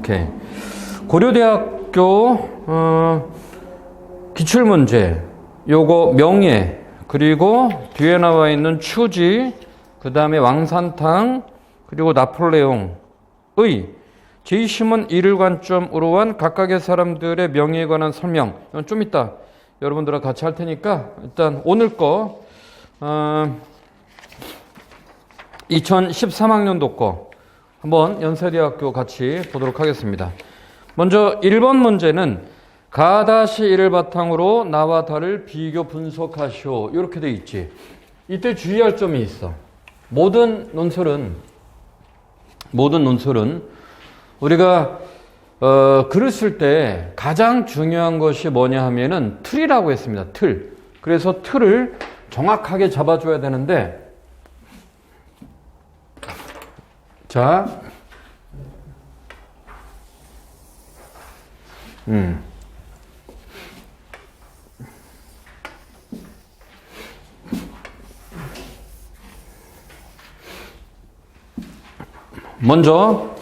오케이. 고려대학교 기출문제, 요거 명예, 그리고 뒤에 나와 있는 추지, 그 다음에 왕산탕, 그리고 나폴레옹의 제2신문 일을 관점으로 한 각각의 사람들의 명예에 관한 설명. 이건 좀 이따 여러분들과 같이 할 테니까 일단 오늘 거 2013학년도 거 한번 연세대학교 같이 보도록 하겠습니다. 먼저 1번 문제는 가-1을 바탕으로 나와 다를 비교 분석하시오. 이렇게 돼 있지. 이때 주의할 점이 있어. 모든 논설은 우리가 글을 쓸 때 가장 중요한 것이 뭐냐 하면은 틀이라고 했습니다. 틀. 그래서 틀을 정확하게 잡아줘야 되는데, 자, 먼저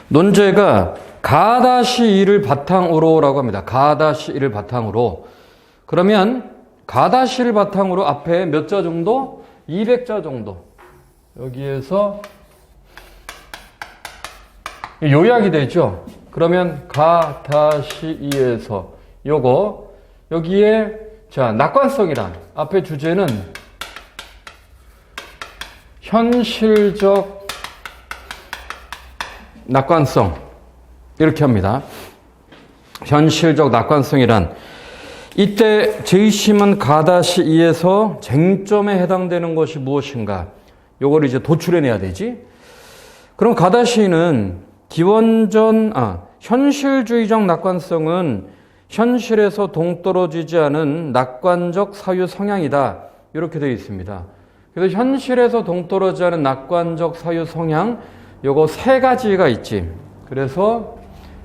논제가 가-1을 바탕으로라고 합니다. 가-1을 바탕으로. 그러면 가-1을 바탕으로 앞에 몇 자 정도? 200자 정도. 여기에서 요약이 되죠. 그러면 가-2에서 요거 여기에 자 낙관성이란 앞에 주제는 현실적 낙관성 이렇게 합니다. 현실적 낙관성이란 이때 제2심은 가-2에서 쟁점에 해당되는 것이 무엇인가? 요걸 이제 도출해내야 되지. 그럼 가-2는 현실주의적 낙관성은 현실에서 동떨어지지 않은 낙관적 사유 성향이다. 이렇게 되어 있습니다. 그래서 현실에서 동떨어지지 않은 낙관적 사유 성향, 요거 세 가지가 있지. 그래서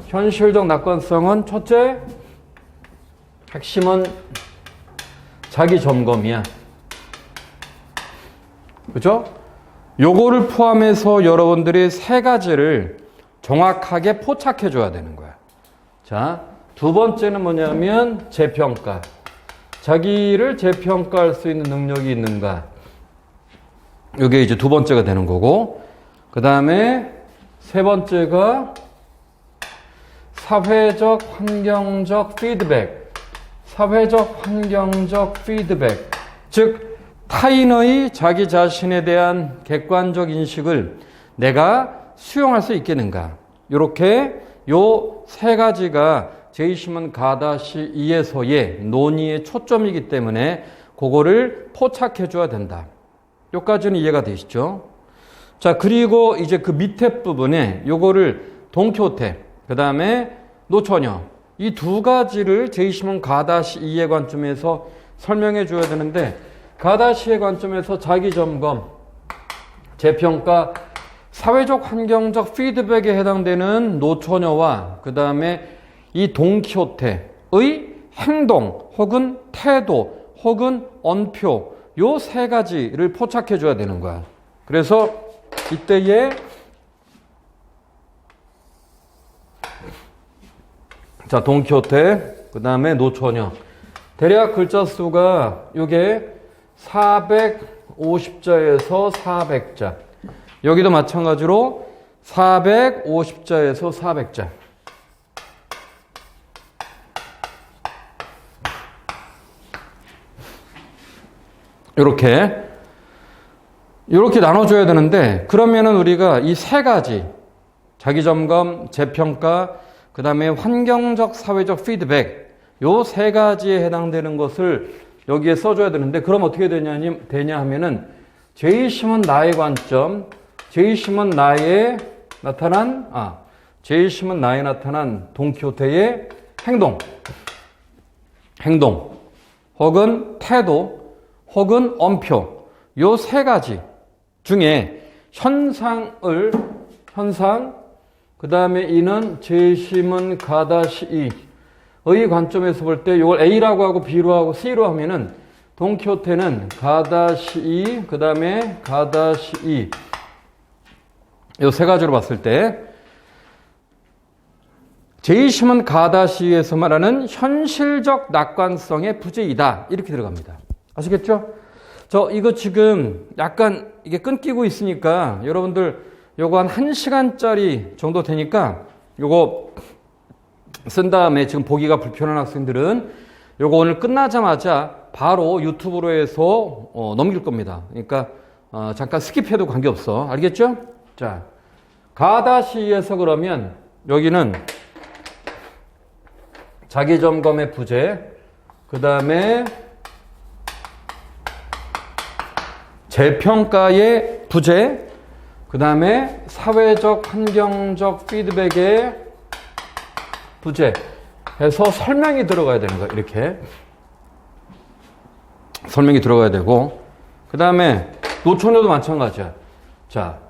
현실적 낙관성은 첫째, 핵심은 자기 점검이야. 그죠? 요거를 포함해서 여러분들이 세 가지를 정확하게 포착해 줘야 되는 거야. 자, 두 번째는 뭐냐면 재평가. 자기를 재평가할 수 있는 능력이 있는가. 이게 이제 두 번째가 되는 거고, 그 다음에 세 번째가 사회적 환경적 피드백. 사회적 환경적 피드백. 즉 타인의 자기 자신에 대한 객관적 인식을 내가 수용할 수 있겠는가. 이렇게 요 세 가지가 제2심은 가-2에서의 논의의 초점이기 때문에 그거를 포착해 줘야 된다. 요까지는 이해가 되시죠? 자, 그리고 이제 그 밑에 부분에 요거를 돈키호테, 그 다음에 노처녀, 이 두 가지를 제2심은 가-2의 관점에서 설명해 줘야 되는데, 가-2의 관점에서 자기 점검, 재평가, 사회적 환경적 피드백에 해당되는 노처녀와 그 다음에 이 돈키호테의 행동 혹은 태도 혹은 언표 요 세 가지를 포착해 줘야 되는 거야. 그래서 이때에 자 돈키호테 그 다음에 노처녀 대략 글자 수가 요게 450자에서 400자 여기도 마찬가지로 450자에서 400자 이렇게 나눠줘야 되는데 그러면은 우리가 이 세 가지 자기점검, 재평가, 그 다음에 환경적, 사회적 피드백 요 세 가지에 해당되는 것을 여기에 써줘야 되는데 그럼 어떻게 되냐 하면은 제2심은 나의 관점, 제2심은 나의 나타난 돈키호테의 행동 혹은 태도 혹은 언표 요 세 가지 중에 현상 그 다음에 이는 제2심은 가-2의 관점에서 볼 때 이걸 A라고 하고 B로 하고 C로 하면은 돈키호테는 가-2 그 다음에 가-2 요 세 가지로 봤을 때 제이심은 가다시에서 말하는 현실적 낙관성의 부재이다. 이렇게 들어갑니다. 아시겠죠? 이거 지금 약간 이게 끊기고 있으니까 여러분들 요거 한 1시간짜리 정도 되니까 요거 쓴 다음에 지금 보기가 불편한 학생들은 요거 오늘 끝나자마자 바로 유튜브로 해서 넘길 겁니다. 그러니까 잠깐 스킵해도 관계없어. 알겠죠? 자, 가다시에서 그러면 여기는 자기점검의 부재, 그 다음에 재평가의 부재, 그 다음에 사회적, 환경적 피드백의 부재 해서 설명이 들어가야 되는 거야. 이렇게 설명이 들어가야 되고, 그 다음에 노처녀도 마찬가지야. 자,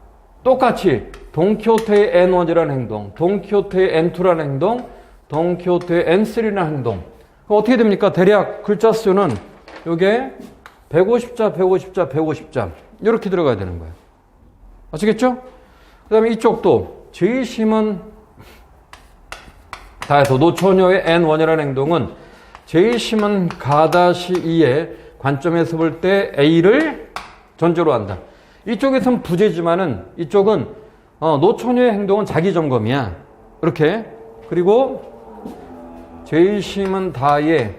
똑같이 돈키호테의 N1이라는 행동, 돈키호테의 N2라는 행동, 돈키호테의 N3라는 행동. 그럼 어떻게 됩니까? 대략 글자 수는 요게 150자, 150자, 150자 이렇게 들어가야 되는 거예요. 아시겠죠? 그 다음에 이쪽도 제이심은 다해서 노처녀의 N1이라는 행동은 제이심은 가다시2의 관점에서 볼 때 A를 전제로 한다. 이쪽에선 부재지만은 이쪽은 노처녀의 행동은 자기 점검이야. 이렇게. 그리고 제이심은 다의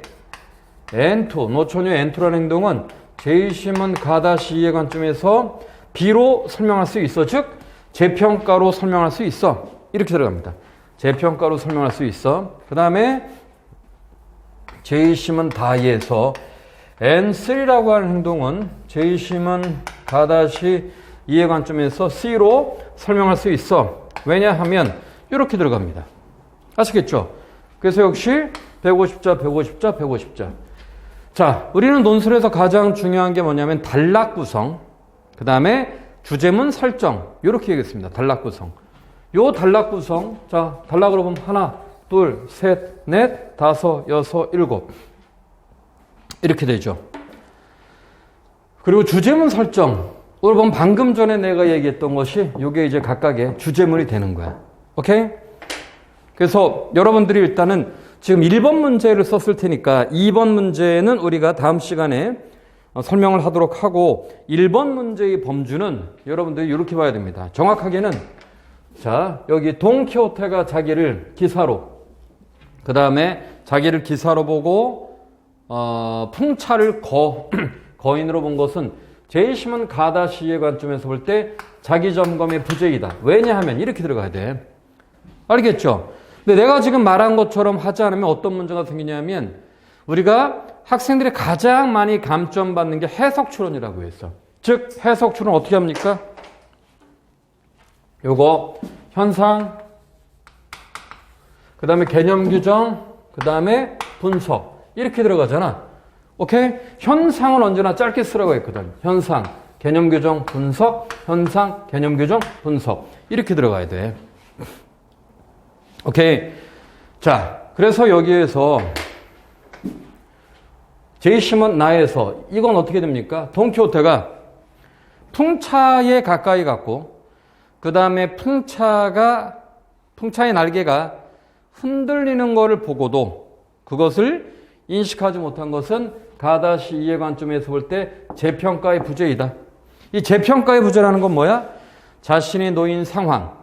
N2, 노처녀의 N2라는 행동은 제이심은 가다시의 관점에서 B로 설명할 수 있어. 즉 재평가로 설명할 수 있어. 이렇게 들어갑니다. 재평가로 설명할 수 있어. 그 다음에 제이심은 다에서 N3라고 하는 행동은 제이심은 가다시 이해 관점에서 C로 설명할 수 있어. 왜냐하면 이렇게 들어갑니다. 아시겠죠? 그래서 역시 150자, 150자, 150자. 자, 우리는 논술에서 가장 중요한 게 뭐냐면 단락 구성, 그 다음에 주제문 설정. 이렇게 얘기했습니다. 단락 구성. 요 단락 구성. 자, 단락으로 보면 하나, 둘, 셋, 넷, 다섯, 여섯, 일곱. 이렇게 되죠. 그리고 주제문 설정. 오늘 보면 방금 전에 내가 얘기했던 것이 이게 이제 각각의 주제문이 되는 거야. 오케이? 그래서 여러분들이 일단은 지금 1번 문제를 썼을 테니까 2번 문제는 우리가 다음 시간에 설명을 하도록 하고 1번 문제의 범주는 여러분들이 이렇게 봐야 됩니다. 정확하게는 자, 여기 돈키호테가 자기를 기사로, 그 다음에 자기를 기사로 보고 풍차를 거인으로 본 것은 제이심은 가다시의 관점에서 볼 때 자기 점검의 부재이다. 왜냐하면 이렇게 들어가야 돼. 알겠죠? 근데 내가 지금 말한 것처럼 하지 않으면 어떤 문제가 생기냐면 우리가 학생들이 가장 많이 감점받는 게 해석 추론이라고 했어. 즉 해석 추론 어떻게 합니까? 요거 현상, 그 다음에 개념 규정, 그 다음에 분석 이렇게 들어가잖아. 오케이? 현상은 언제나 짧게 쓰라고 했거든. 현상, 개념 규정, 분석, 현상, 개념 규정, 분석 이렇게 들어가야 돼. 오케이. 자, 그래서 여기에서 제이심은 나에서 이건 어떻게 됩니까? 돈키호테가 풍차에 가까이 갔고 그 다음에 풍차의 날개가 흔들리는 것을 보고도 그것을 인식하지 못한 것은 가다시 이해 관점에서 볼 때 재평가의 부재이다. 이 재평가의 부재라는 건 뭐야? 자신이 놓인 상황,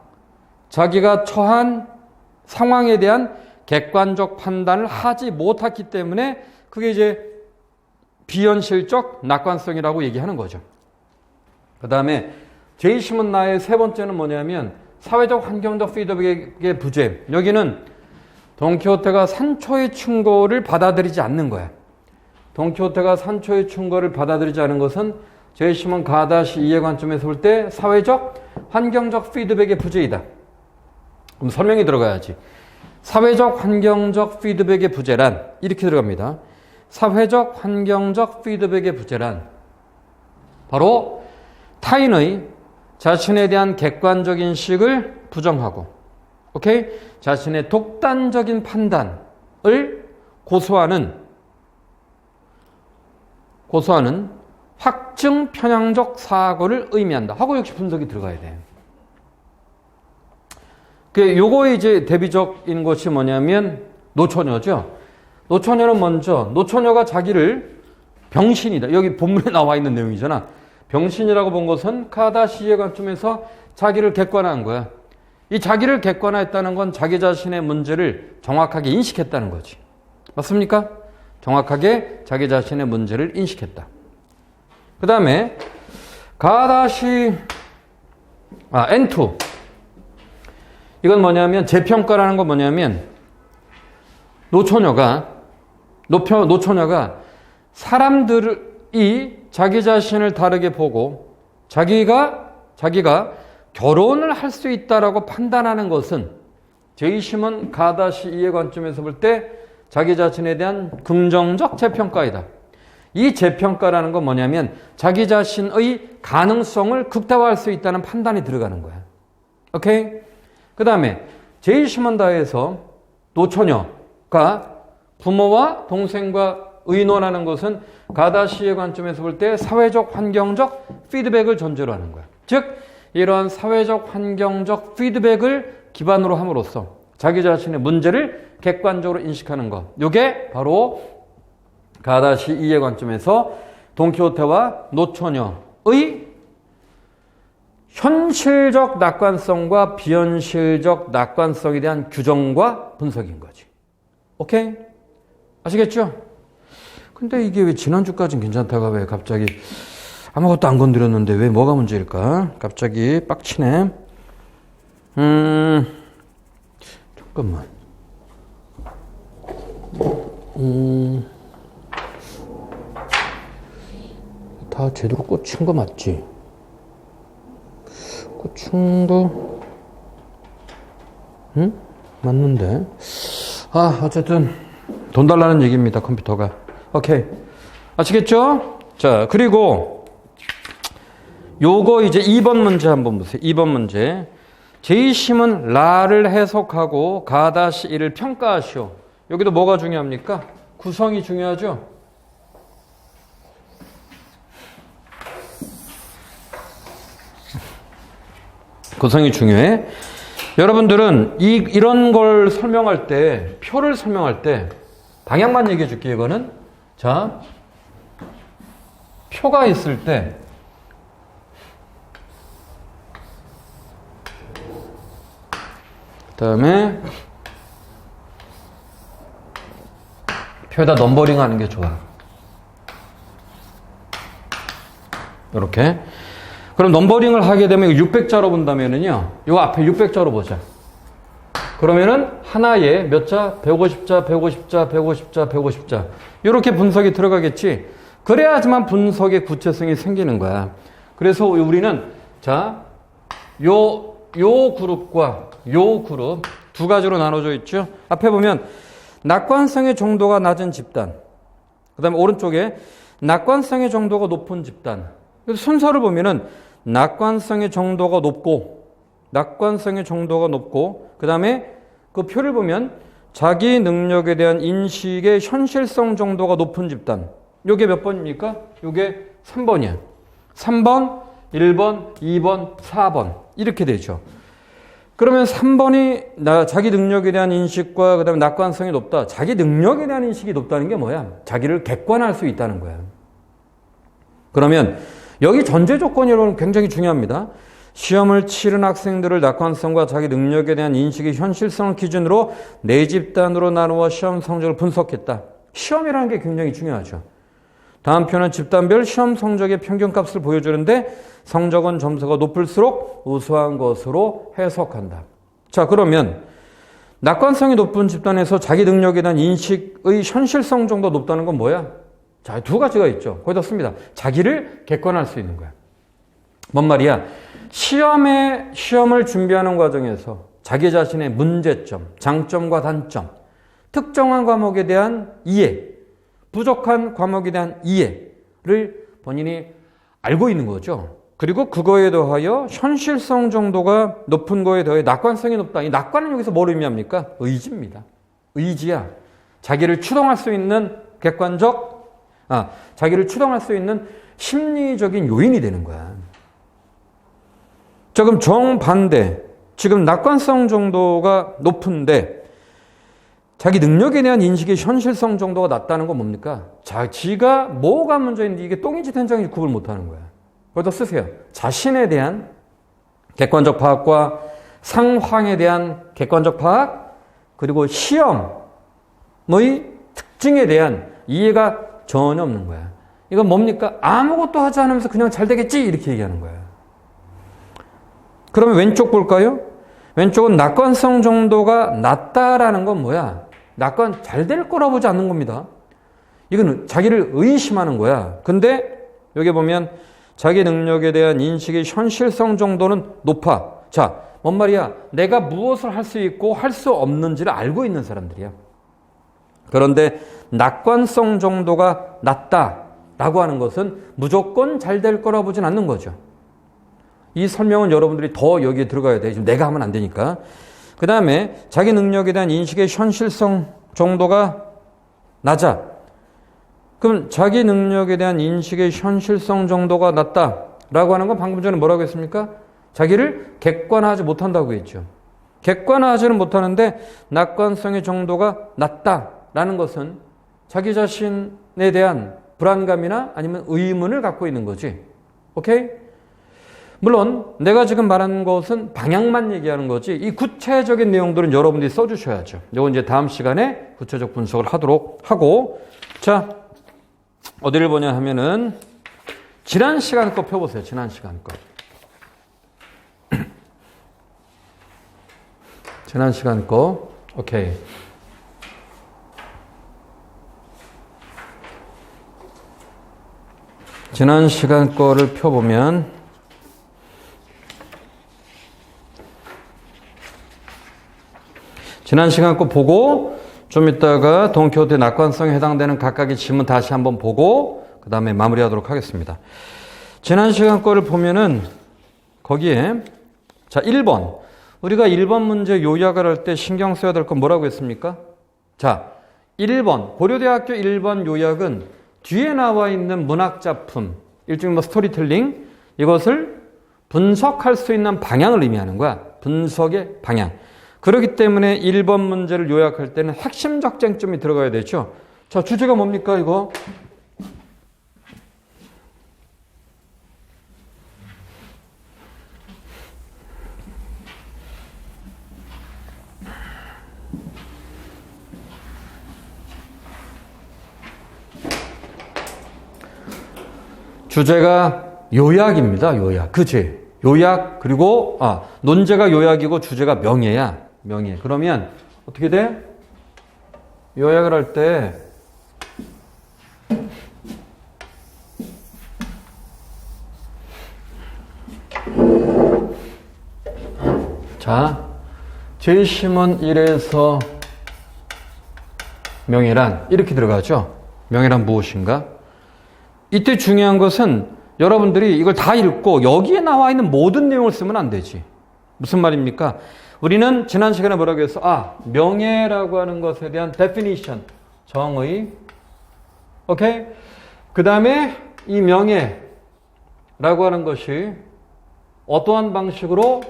자기가 처한 상황에 대한 객관적 판단을 하지 못했기 때문에 그게 이제 비현실적 낙관성이라고 얘기하는 거죠. 그 다음에 제이심은 나의 세 번째는 뭐냐면 사회적 환경적 피드백의 부재. 여기는 돈키호테가 산초의 충고를 받아들이지 않는 거야. 돈키호테가 산초의 충고를 받아들이지 않은 것은 제이심은 가다시 이해 관점에서 볼 때 사회적 환경적 피드백의 부재이다. 그럼 설명이 들어가야지. 사회적 환경적 피드백의 부재란 이렇게 들어갑니다. 사회적 환경적 피드백의 부재란 바로 타인의 자신에 대한 객관적 인식을 부정하고, 오케이? 자신의 독단적인 판단을 고소하는 확증 편향적 사고를 의미한다. 하고 역시 분석이 들어가야 돼. 요거의 이제 대비적인 것이 뭐냐면 노처녀죠. 노처녀는 먼저 노처녀가 자기를 병신이다. 여기 본문에 나와 있는 내용이잖아. 병신이라고 본 것은 카다시의 관점에서 자기를 객관화한 거야. 이 자기를 객관화했다는 건 자기 자신의 문제를 정확하게 인식했다는 거지. 맞습니까? 정확하게 자기 자신의 문제를 인식했다. 그 다음에 가다시 N2 이건 뭐냐면 재평가라는 건 뭐냐면 노처녀가 사람들이 자기 자신을 다르게 보고 자기가 결혼을 할 수 있다라고 판단하는 것은 제이시몬 가다시 이의 관점에서 볼 때 자기 자신에 대한 긍정적 재평가이다. 이 재평가라는 건 뭐냐면 자기 자신의 가능성을 극대화할 수 있다는 판단이 들어가는 거야. 오케이? 그 다음에 제이시몬다에서 노처녀가 부모와 동생과 의논하는 것은 가다시의 관점에서 볼 때 사회적 환경적 피드백을 전제로 하는 거야. 즉 이러한 사회적 환경적 피드백을 기반으로 함으로써 자기 자신의 문제를 객관적으로 인식하는 것. 이게 바로 가다시 이의 관점에서 돈키호테와 노처녀의 현실적 낙관성과 비현실적 낙관성에 대한 규정과 분석인 거지. 오케이? 아시겠죠? 근데 이게 왜 지난주까지는 괜찮다가 왜 갑자기 아무것도 안 건드렸는데 왜 뭐가 문제일까? 갑자기 빡치네. 잠깐만. 다 제대로 꽂힌 거 맞지? 꽂힌 거, 응? 맞는데. 어쨌든 돈 달라는 얘기입니다. 컴퓨터가. 오케이. 아시겠죠? 자, 그리고 요거 이제 2번 문제 한번 보세요. 2번 문제. 제이심은 라를 해석하고 가다시 이를 평가하시오. 여기도 뭐가 중요합니까? 구성이 중요하죠? 구성이 중요해. 여러분들은 이런 걸 설명할 때, 표를 설명할 때, 방향만 얘기해 줄게요, 이거는. 자, 표가 있을 때, 그 다음에, 표에다 넘버링 하는 게 좋아. 이렇게. 그럼 넘버링을 하게 되면 600자로 본다면은요, 요 앞에 600자로 보자. 그러면은 하나에 몇 자? 150자, 150자, 150자, 150자. 이렇게 분석이 들어가겠지. 그래야지만 분석의 구체성이 생기는 거야. 그래서 우리는 자, 요 그룹과 요 그룹 두 가지로 나눠져 있죠. 앞에 보면 낙관성의 정도가 낮은 집단. 그다음에 오른쪽에 낙관성의 정도가 높은 집단. 그래서 순서를 보면은 낙관성의 정도가 높고 그 다음에 그 표를 보면 자기 능력에 대한 인식의 현실성 정도가 높은 집단. 요게 몇 번입니까? 요게 3번이야. 3번, 1번, 2번, 4번. 이렇게 되죠. 그러면 3번이 자기 능력에 대한 인식과 그 다음에 낙관성이 높다. 자기 능력에 대한 인식이 높다는 게 뭐야? 자기를 객관할 수 있다는 거야. 그러면 여기 전제 조건이 여러분 굉장히 중요합니다. 시험을 치른 학생들을 낙관성과 자기 능력에 대한 인식의 현실성을 기준으로 4집단으로 나누어 시험 성적을 분석했다. 시험이라는 게 굉장히 중요하죠. 다음 표는 집단별 시험 성적의 평균값을 보여주는데 성적은 점수가 높을수록 우수한 것으로 해석한다. 자, 그러면 낙관성이 높은 집단에서 자기 능력에 대한 인식의 현실성 정도 높다는 건 뭐야? 자, 두 가지가 있죠. 거기다 씁니다. 자기를 객관할 수 있는 거야. 뭔 말이야? 시험을 준비하는 과정에서 자기 자신의 문제점, 장점과 단점, 특정한 과목에 대한 이해, 부족한 과목에 대한 이해를 본인이 알고 있는 거죠. 그리고 그거에 더하여 현실성 정도가 높은 거에 더해 낙관성이 높다. 이 낙관은 여기서 뭘 의미합니까? 의지입니다. 의지야. 자기를 추동할 수 있는 자기를 추동할 수 있는 심리적인 요인이 되는 거야. 자, 그럼 정반대. 지금 낙관성 정도가 높은데 자기 능력에 대한 인식의 현실성 정도가 낮다는 건 뭡니까? 지가 뭐가 문제인지 이게 똥인지 된장인지 구분 못하는 거야. 거기다 쓰세요. 자신에 대한 객관적 파악과 상황에 대한 객관적 파악, 그리고 시험의 특징에 대한 이해가 전혀 없는 거야. 이건 뭡니까? 아무것도 하지 않으면서 그냥 잘 되겠지 이렇게 얘기하는 거야. 그러면 왼쪽 볼까요? 왼쪽은 낙관성 정도가 낮다라는 건 뭐야? 낙관 잘 될 거라고 보지 않는 겁니다. 이건 자기를 의심하는 거야. 근데 여기 보면 자기 능력에 대한 인식의 현실성 정도는 높아. 자, 뭔 말이야? 내가 무엇을 할 수 있고 할 수 없는지를 알고 있는 사람들이야. 그런데 낙관성 정도가 낮다라고 하는 것은 무조건 잘 될 거라고 보진 않는 거죠. 이 설명은 여러분들이 더 여기에 들어가야 돼. 지금 내가 하면 안 되니까. 그 다음에 자기 능력에 대한 인식의 현실성 정도가 낮아. 그럼 자기 능력에 대한 인식의 현실성 정도가 낮다라고 하는 건 방금 전에 뭐라고 했습니까? 자기를 객관화하지 못한다고 했죠. 객관화하지는 못하는데 낙관성의 정도가 낮다라는 것은 자기 자신에 대한 불안감이나 아니면 의문을 갖고 있는 거지. 오케이? 물론 내가 지금 말하는 것은 방향만 얘기하는 거지 이 구체적인 내용들은 여러분들이 써주셔야죠. 이건 이제 다음 시간에 구체적 분석을 하도록 하고, 자, 어디를 보냐 하면은 지난 시간 거 펴보세요. 지난 시간 거. 지난 시간 거. 오케이. 지난 시간 거를 펴보면 지난 시간 거 보고 좀 이따가 돈키호테 낙관성에 해당되는 각각의 지문 다시 한번 보고 그 다음에 마무리하도록 하겠습니다. 지난 시간 거를 보면은 거기에 자 1번 우리가 1번 문제 요약을 할 때 신경 써야 될 건 뭐라고 했습니까? 자 1번 고려대학교 1번 요약은 뒤에 나와 있는 문학작품 일종의 뭐 스토리텔링 이것을 분석할 수 있는 방향을 의미하는 거야. 분석의 방향. 그렇기 때문에 1번 문제를 요약할 때는 핵심적 쟁점이 들어가야 되죠. 자, 주제가 뭡니까, 이거? 주제가 요약입니다, 요약. 그치? 요약, 그리고, 논제가 요약이고 주제가 명예야. 명예. 그러면 어떻게 돼? 요약을 할 때 자, 제시문 1에서 명예란 이렇게 들어가죠. 명예란 무엇인가? 이때 중요한 것은 여러분들이 이걸 다 읽고 여기에 나와 있는 모든 내용을 쓰면 안 되지. 무슨 말입니까? 우리는 지난 시간에 뭐라고 했어? 명예라고 하는 것에 대한 definition, 정의. 오케이? 그 다음에 이 명예라고 하는 것이 어떠한 방식으로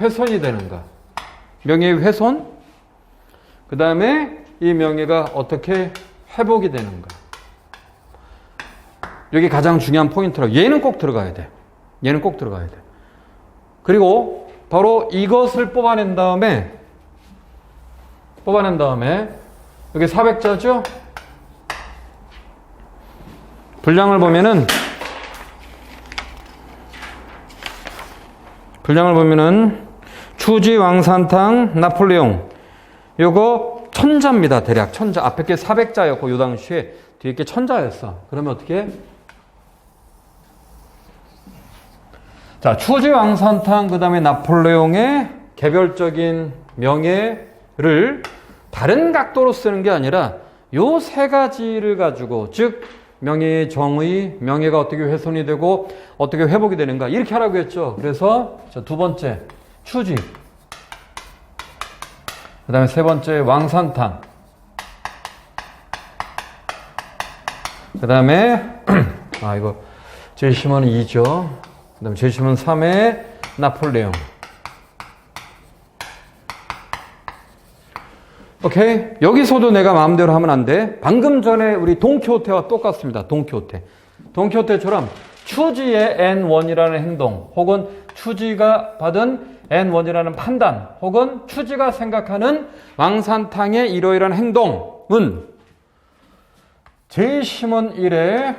훼손이 되는가? 명예의 훼손. 그 다음에 이 명예가 어떻게 회복이 되는가? 여기 가장 중요한 포인트라고. 얘는 꼭 들어가야 돼. 얘는 꼭 들어가야 돼. 그리고 바로 이것을 뽑아낸 다음에 여기 400자죠? 분량을 보면은 추지, 왕산탕, 나폴레옹 요거 천자입니다. 대략 천자. 앞에 게 400자였고 요 당시에 뒤에 게 천자였어. 그러면 어떻게 해? 자, 추지, 왕산탕, 그 다음에 나폴레옹의 개별적인 명예를 다른 각도로 쓰는 게 아니라 요 세 가지를 가지고, 즉 명예의 정의, 명예가 어떻게 훼손이 되고 어떻게 회복이 되는가 이렇게 하라고 했죠. 그래서 자, 두 번째 추지, 그 다음에 세 번째 왕산탕, 그 다음에 이거 제시문은 2죠. 그 다음에 제시문 3에 나폴레옹. 오케이? 여기서도 내가 마음대로 하면 안 돼. 방금 전에 우리 돈키호테와 똑같습니다. 돈키호테. 돈키호테처럼 추지의 N1이라는 행동 혹은 추지가 받은 N1이라는 판단 혹은 추지가 생각하는 왕산탕의 이러이러한 행동은 제1시몬 1의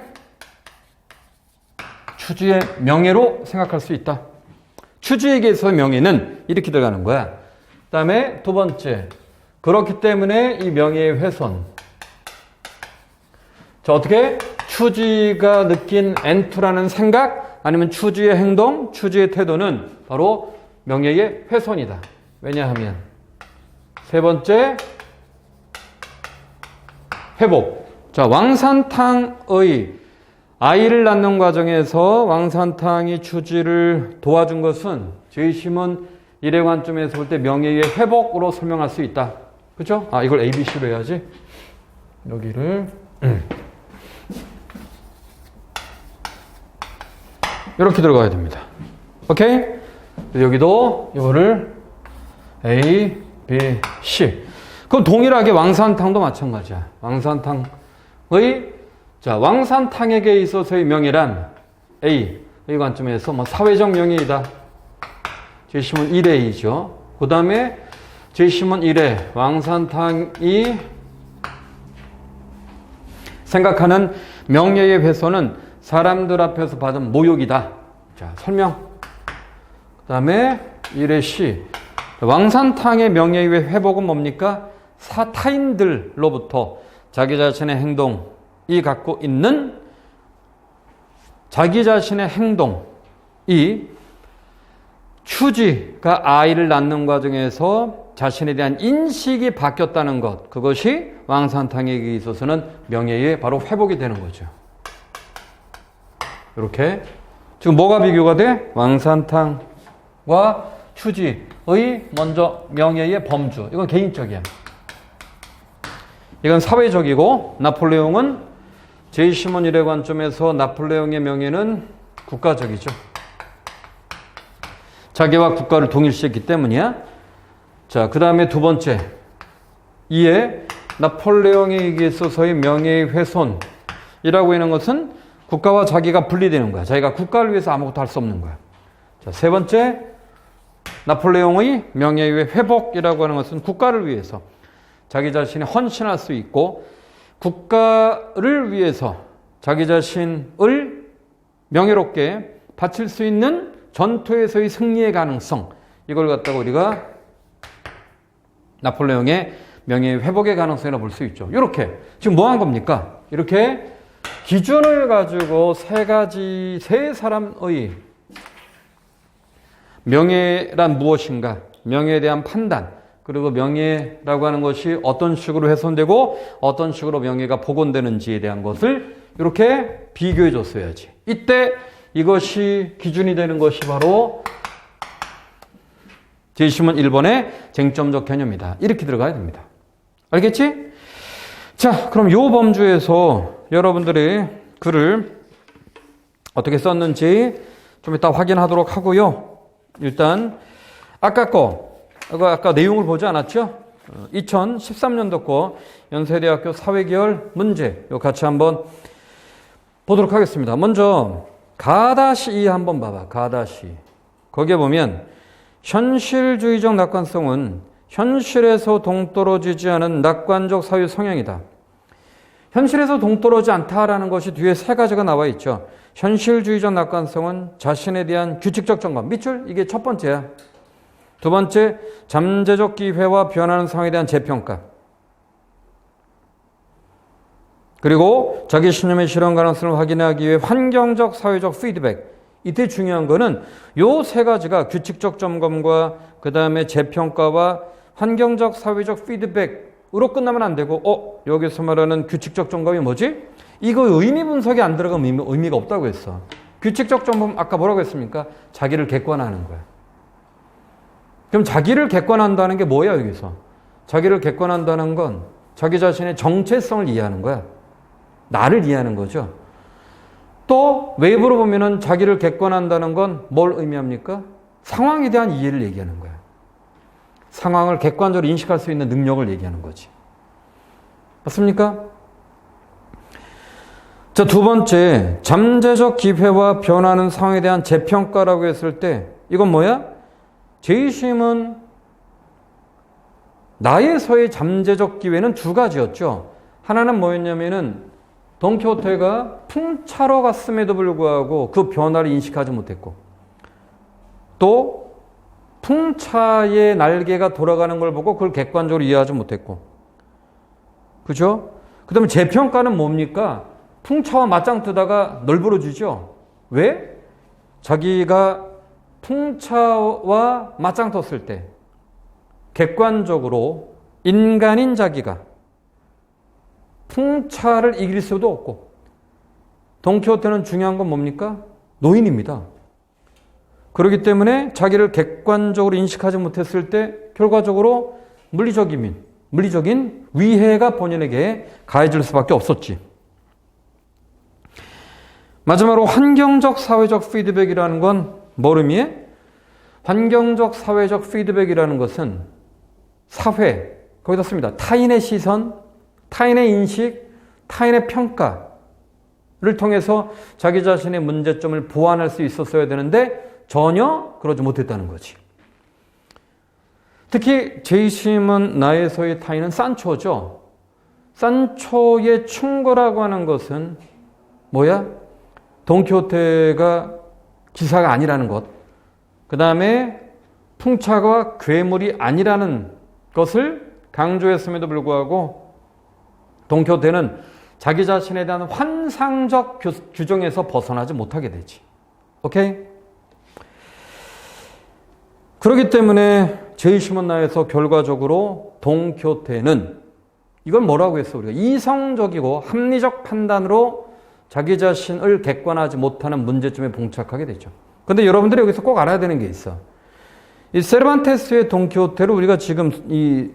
추지의 명예로 생각할 수 있다. 추지에게서 명예는 이렇게 들어가는 거야. 그 다음에 두 번째, 그렇기 때문에 이 명예의 훼손. 자, 어떻게? 추지가 느낀 N2라는 생각 아니면 추지의 행동, 추지의 태도는 바로 명예의 훼손이다. 왜냐하면 세 번째, 회복. 자, 왕산탕의 아이를 낳는 과정에서 왕산탕이 추지를 도와준 것은 제1시몬 1의 관점에서 볼 때 명예의 회복으로 설명할 수 있다. 그렇죠? 아, 이걸 ABC로 해야지. 여기를 이렇게 들어가야 됩니다. 오케이? 여기도 이거를 A, B, C. 그럼 동일하게 왕산탕도 마찬가지야. 왕산탕의 자, 왕산탕에게 있어서의 명예란 A, 이 관점에서 뭐 사회적 명예이다. 제1시몬 1의 A죠. 그 다음에 제1시몬 1의 왕산탕이 생각하는 명예의 훼손은 사람들 앞에서 받은 모욕이다. 자, 설명. 그 다음에 1의 C. 왕산탕의 명예의 회복은 뭡니까? 타인들로부터 자기 자신의 행동이 갖고 있는 자기 자신의 행동이 추지가 아이를 낳는 과정에서 자신에 대한 인식이 바뀌었다는 것. 그것이 왕산탕에게 있어서는 명예의 바로 회복이 되는 거죠. 이렇게. 지금 뭐가 비교가 돼? 왕산탕과 추지의 먼저 명예의 범주. 이건 개인적이야. 이건 사회적이고 나폴레옹은 제1시몬 1의 관점에서 나폴레옹의 명예는 국가적이죠. 자기와 국가를 동일시했기 때문이야. 자, 그 다음에 두 번째. 이에 나폴레옹에게 있어서의 명예의 훼손이라고 하는 것은 국가와 자기가 분리되는 거야. 자기가 국가를 위해서 아무것도 할 수 없는 거야. 자, 세 번째. 나폴레옹의 명예의 회복이라고 하는 것은 국가를 위해서 자기 자신이 헌신할 수 있고 국가를 위해서 자기 자신을 명예롭게 바칠 수 있는 전투에서의 승리의 가능성, 이걸 갖다가 우리가 나폴레옹의 명예의 회복의 가능성이라고 볼 수 있죠. 이렇게 지금 뭐 한 겁니까? 이렇게 기준을 가지고 세 사람의 명예란 무엇인가, 명예에 대한 판단, 그리고 명예라고 하는 것이 어떤 식으로 훼손되고 어떤 식으로 명예가 복원되는지에 대한 것을 이렇게 비교해 줬어야지. 이때 이것이 기준이 되는 것이 바로 제1시몬 1번의 쟁점적 개념이다. 이렇게 들어가야 됩니다. 알겠지? 자, 그럼 요 범주에서 여러분들이 글을 어떻게 썼는지 좀 이따 확인하도록 하고요. 일단 아까 내용을 보지 않았죠? 2013년도 거 연세대학교 사회계열 문제 요 같이 한번 보도록 하겠습니다. 먼저 가다시 한번 봐봐. 가다시. 거기에 보면 현실주의적 낙관성은 현실에서 동떨어지지 않은 낙관적 사유 성향이다. 현실에서 동떨어지지 않다라는 것이 뒤에 세 가지가 나와 있죠. 현실주의적 낙관성은 자신에 대한 규칙적 점검. 밑줄 이게 첫 번째야. 두 번째, 잠재적 기회와 변하는 상황에 대한 재평가. 그리고 자기 신념의 실현 가능성을 확인하기 위해 환경적, 사회적 피드백. 이때 중요한 거는 요 세 가지가 규칙적 점검과 그 다음에 재평가와 환경적, 사회적 피드백으로 끝나면 안 되고 여기서 말하는 규칙적 점검이 뭐지? 이거 의미 분석이 안 들어가면 의미가 없다고 했어. 규칙적 점검 아까 뭐라고 했습니까? 자기를 객관화하는 거야. 그럼 자기를 객관한다는 게 뭐야 여기서? 자기를 객관한다는 건 자기 자신의 정체성을 이해하는 거야. 나를 이해하는 거죠. 또 외부로 보면은 자기를 객관한다는 건 뭘 의미합니까? 상황에 대한 이해를 얘기하는 거야. 상황을 객관적으로 인식할 수 있는 능력을 얘기하는 거지. 맞습니까? 자, 두 번째, 잠재적 기회와 변하는 상황에 대한 재평가라고 했을 때 이건 뭐야? 제이심은 나에서의 잠재적 기회는 두 가지였죠. 하나는 뭐였냐면은 돈키호테가 풍차로 갔음에도 불구하고 그 변화를 인식하지 못했고, 또 풍차의 날개가 돌아가는 걸 보고 그걸 객관적으로 이해하지 못했고, 그죠? 그 다음에 재평가는 뭡니까? 풍차와 맞짱 뜨다가 널브러지죠. 왜? 자기가 풍차와 맞짱 떴을 때 객관적으로 인간인 자기가 풍차를 이길 수도 없고, 돈키호테는 중요한 건 뭡니까? 노인입니다. 그렇기 때문에 자기를 객관적으로 인식하지 못했을 때 결과적으로 물리적인 위해가 본인에게 가해질 수밖에 없었지. 마지막으로 환경적 사회적 피드백이라는 건 뭘 의미해? 환경적 사회적 피드백이라는 것은 사회, 거기다 씁니다. 타인의 시선, 타인의 인식, 타인의 평가를 통해서 자기 자신의 문제점을 보완할 수 있었어야 되는데 전혀 그러지 못했다는 거지. 특히 제이심은 나에서의 타인은 산초죠. 산초의 충고라고 하는 것은 뭐야? 돈키호테가 기사가 아니라는 것, 그 다음에 풍차가 괴물이 아니라는 것을 강조했음에도 불구하고 돈키호테는 자기 자신에 대한 환상적 규정에서 벗어나지 못하게 되지. 오케이? 그렇기 때문에 제이심은 나에서 결과적으로 돈키호테는 이걸 뭐라고 했어? 우리가 이성적이고 합리적 판단으로 자기 자신을 객관하지 못하는 문제점에 봉착하게 되죠. 그런데 여러분들이 여기서 꼭 알아야 되는 게 있어. 이 세르반테스의 돈키호테를 우리가 지금 이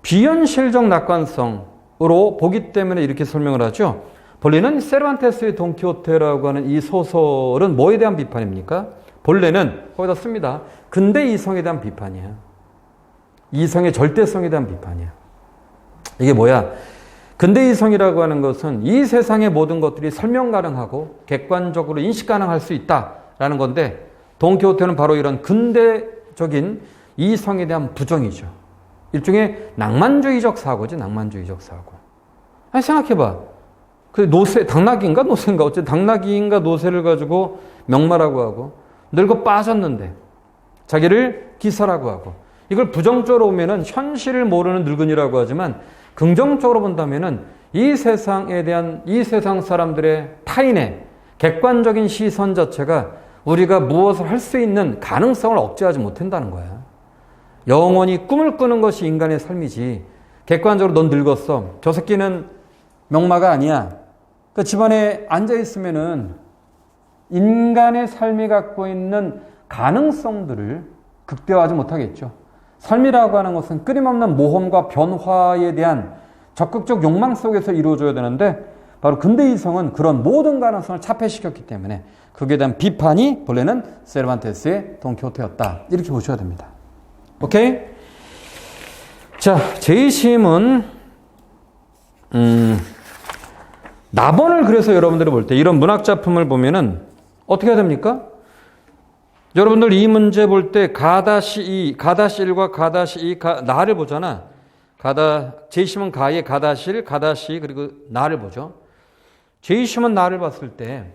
비현실적 낙관성으로 보기 때문에 이렇게 설명을 하죠. 본래는 세르반테스의 돈키호테라고 하는 이 소설은 뭐에 대한 비판입니까? 본래는 거기다 씁니다. 근대 이성에 대한 비판이야. 이성의 절대성에 대한 비판이야. 이게 뭐야? 근대 이성이라고 하는 것은 이 세상의 모든 것들이 설명 가능하고 객관적으로 인식 가능할 수 있다라는 건데, 돈키호테는 바로 이런 근대적인 이성에 대한 부정이죠. 일종의 낭만주의적 사고지, 낭만주의적 사고. 아니, 생각해봐. 그 노새, 당나귀인가 노새인가? 어쨌든 당나귀인가 노새를 가지고 명마라고 하고, 늙어 빠졌는데 자기를 기사라고 하고, 이걸 부정적으로 보면은 현실을 모르는 늙은이라고 하지만 긍정적으로 본다면은 이 세상에 대한 이 세상 사람들의 타인의 객관적인 시선 자체가 우리가 무엇을 할 수 있는 가능성을 억제하지 못한다는 거야. 영원히 꿈을 꾸는 것이 인간의 삶이지, 객관적으로 넌 늙었어, 저 새끼는 명마가 아니야, 그 집안에 앉아있으면은 인간의 삶이 갖고 있는 가능성들을 극대화하지 못하겠죠. 삶이라고 하는 것은 끊임없는 모험과 변화에 대한 적극적 욕망 속에서 이루어져야 되는데, 바로 근대 이성은 그런 모든 가능성을 차폐시켰기 때문에 그에 대한 비판이 본래는 세르반테스의 돈키호테였다. 이렇게 보셔야 됩니다. 오케이? 자, 제이심은 나번을 그래서 여러분들이 볼 때 이런 문학 작품을 보면은 어떻게 해야 됩니까? 여러분들 이 문제 볼 때 가다시 1과 가다시 2, 나를 보잖아. 제이심은 가의 가다실, 가다시, 그리고 나를 보죠. 제이심은 나를 봤을 때,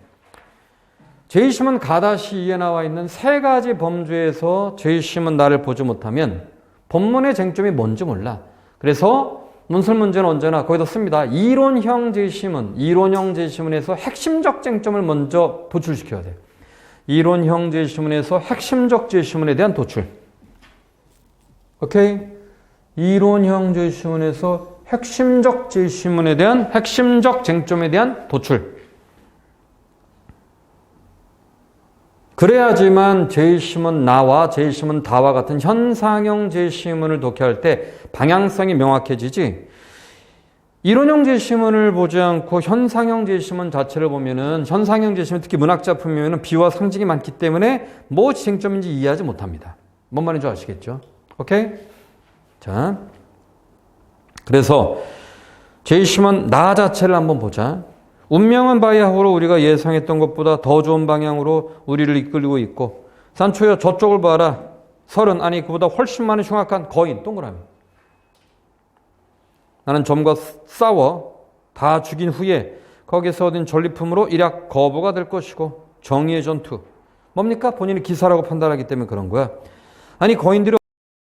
제이심은 가다시 2에 나와 있는 세 가지 범주에서 제이심은 나를 보지 못하면 본문의 쟁점이 뭔지 몰라. 그래서 논술 문제는 언제나 거기다 씁니다. 이론형 제시문에서 핵심적 쟁점을 먼저 도출시켜야 돼. 이론형 제시문에서 핵심적 제시문에 대한 도출. 오케이? 이론형 제시문에서 핵심적 제시문에 대한 핵심적 쟁점에 대한 도출. 그래야지만 제시문 나와 제시문 다와 같은 현상형 제시문을 독해할 때 방향성이 명확해지지, 이론형 제시문을 보지 않고 현상형 제시문 자체를 보면은, 현상형 제시문 특히 문학작품이면은 비와 상징이 많기 때문에 무엇이 쟁점인지 이해하지 못합니다. 뭔 말인지 아시겠죠? 오케이? 자, 그래서 제이심은 나 자체를 한번 보자. 운명은 바야흐로 우리가 예상했던 것보다 더 좋은 방향으로 우리를 이끌고 있고, 산초야 저쪽을 봐라. 설은 아니 그보다 훨씬 많은 흉악한 거인 동그라미. 나는 점과 싸워 다 죽인 후에 거기서 얻은 전리품으로 일약 거부가 될 것이고 정의의 전투. 뭡니까? 본인이 기사라고 판단하기 때문에 그런 거야. 아니 거인들이